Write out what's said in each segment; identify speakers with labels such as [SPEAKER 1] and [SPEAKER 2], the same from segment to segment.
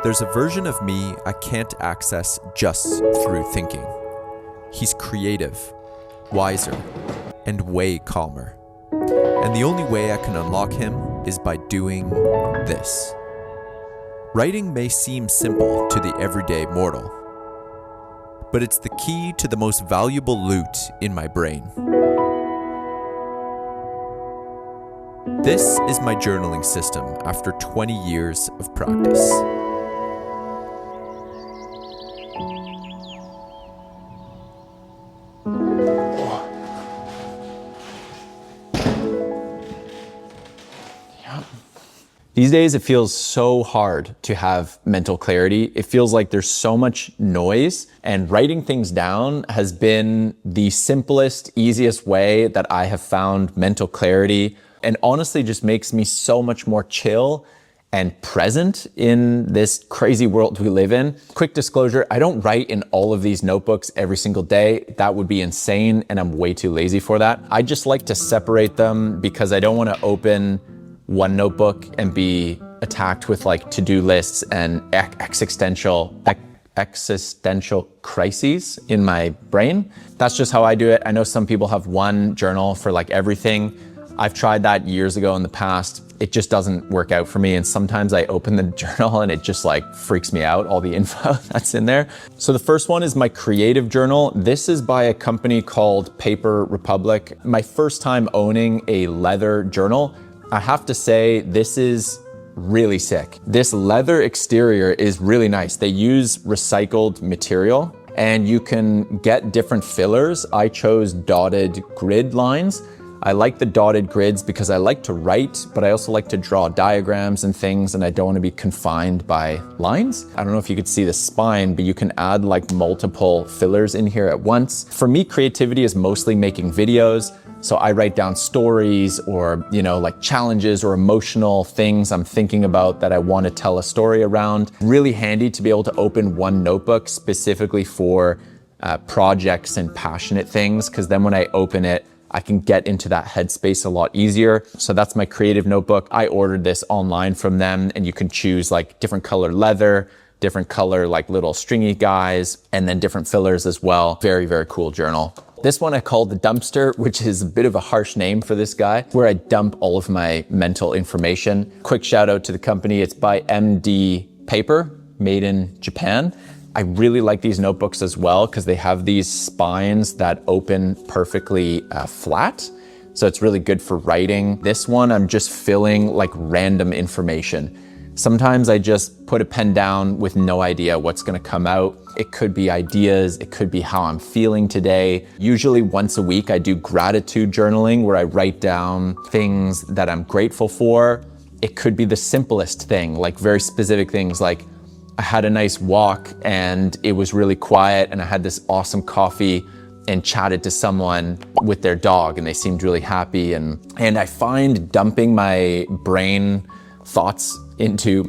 [SPEAKER 1] There's a version of me I can't access just through thinking. He's creative, wiser, and way calmer. And the only way I can unlock him is by doing this. Writing may seem simple to the everyday mortal, but it's the key to the most valuable loot in my brain. This is my journaling system after 20 years of practice.
[SPEAKER 2] These days, it feels so hard to have mental clarity. It feels like there's so much noise, and writing things down has been the simplest, easiest way that I have found mental clarity, and honestly just makes me so much more chill and present in this crazy world we live in. Quick disclosure, I don't write in all of these notebooks every single day. That would be insane, and I'm way too lazy for that. I just like to separate them because I don't want to open one notebook and be attacked with like to-do lists and existential crises in my brain. That's just how I do it. I know some people have one journal for like everything. I've tried that years ago in the past. It just doesn't work out for me. And sometimes I open the journal and it just like freaks me out, all the info that's in there. So the first one is my creative journal. This is by a company called Paper Republic. My first time owning a leather journal. I have to say, this is really sick. This leather exterior is really nice. They use recycled material and you can get different fillers. I chose dotted grid lines. I like the dotted grids because I like to write, but I also like to draw diagrams and things, and I don't want to be confined by lines. I don't know if you could see the spine, but you can add like multiple fillers in here at once. For me, creativity is mostly making videos. So I write down stories or, like challenges or emotional things I'm thinking about that I want to tell a story around. Really handy to be able to open one notebook specifically for projects and passionate things, because then when I open it, I can get into that headspace a lot easier. So that's my creative notebook. I ordered this online from them, and you can choose like different color leather, different color like little stringy guys, and then different fillers as well. Very, very cool journal. This one I call the dumpster, which is a bit of a harsh name for this guy, where I dump all of my mental information. Quick shout out to the company. It's by MD Paper, made in Japan. I really like these notebooks as well because they have these spines that open perfectly flat. So it's really good for writing. This one, I'm just filling like random information. Sometimes I just put a pen down with no idea what's gonna come out. It could be ideas, it could be how I'm feeling today. Usually once a week, I do gratitude journaling where I write down things that I'm grateful for. It could be the simplest thing, like very specific things like I had a nice walk and it was really quiet and I had this awesome coffee and chatted to someone with their dog and they seemed really happy. And I find dumping my brain thoughts into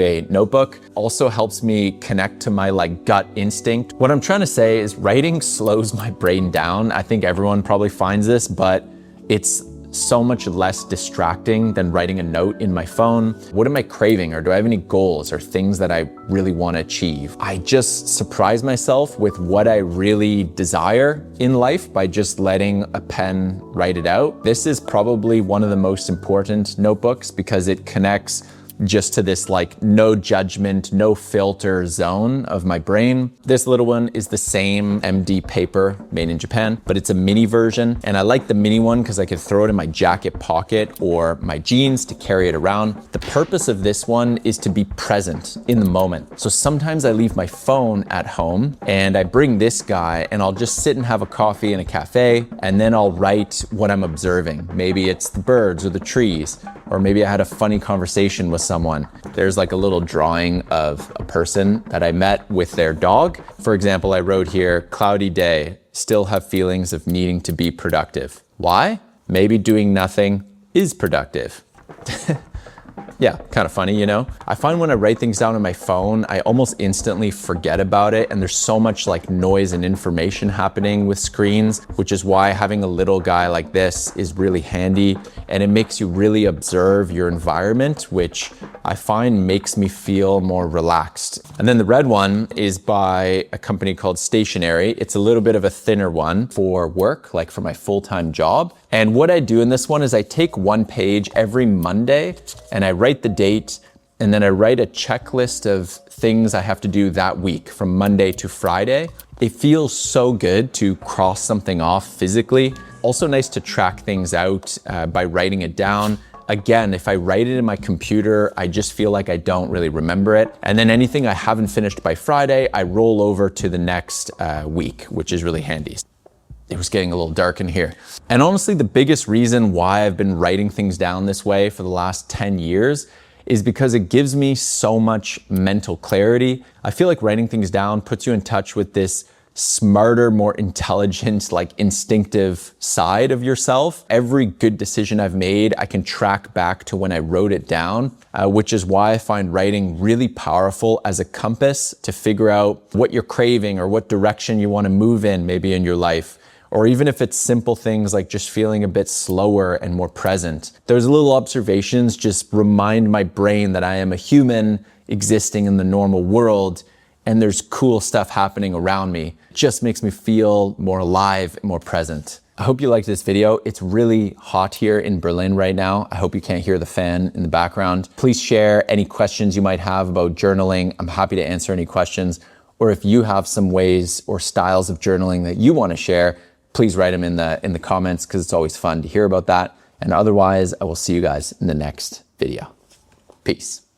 [SPEAKER 2] a notebook also helps me connect to my like gut instinct. What I'm trying to say is writing slows my brain down. I think everyone probably finds this, but it's so much less distracting than writing a note in my phone. What am I craving, or do I have any goals or things that I really want to achieve? I just surprise myself with what I really desire in life by just letting a pen write it out. This is probably one of the most important notebooks because it connects just to this like no judgment, no filter zone of my brain. This little one is the same MD Paper, made in Japan, but it's a mini version. And I like the mini one because I could throw it in my jacket pocket or my jeans to carry it around. The purpose of this one is to be present in the moment. So sometimes I leave my phone at home and I bring this guy and I'll just sit and have a coffee in a cafe and then I'll write what I'm observing. Maybe it's the birds or the trees, or maybe I had a funny conversation with someone. There's like a little drawing of a person that I met with their dog. For example, I wrote here, cloudy day, still have feelings of needing to be productive. Why? Maybe doing nothing is productive. Yeah, kind of funny, you know? I find when I write things down on my phone, I almost instantly forget about it, and there's so much like noise and information happening with screens, which is why having a little guy like this is really handy, and it makes you really observe your environment, which I find makes me feel more relaxed. And then the red one is by a company called Stationery. It's a little bit of a thinner one for work, like for my full-time job. And what I do in this one is I take one page every Monday and I write the date, and then I write a checklist of things I have to do that week from Monday to Friday. It feels so good to cross something off physically. Also nice to track things out by writing it down. Again, if I write it in my computer, I just feel like I don't really remember it. And then anything I haven't finished by Friday, I roll over to the next week, which is really handy. It was getting a little dark in here. And honestly, the biggest reason why I've been writing things down this way for the last 10 years is because it gives me so much mental clarity. I feel like writing things down puts you in touch with this smarter, more intelligent, like instinctive side of yourself. Every good decision I've made, I can track back to when I wrote it down, which is why I find writing really powerful as a compass to figure out what you're craving or what direction you want to move in maybe in your life. Or even if it's simple things like just feeling a bit slower and more present. Those little observations just remind my brain that I am a human existing in the normal world, and there's cool stuff happening around me. It just makes me feel more alive and more present. I hope you liked this video. It's really hot here in Berlin right now. I hope you can't hear the fan in the background. Please share any questions you might have about journaling. I'm happy to answer any questions. Or if you have some ways or styles of journaling that you want to share, please write them in the comments, because it's always fun to hear about that. And otherwise, I will see you guys in the next video. Peace.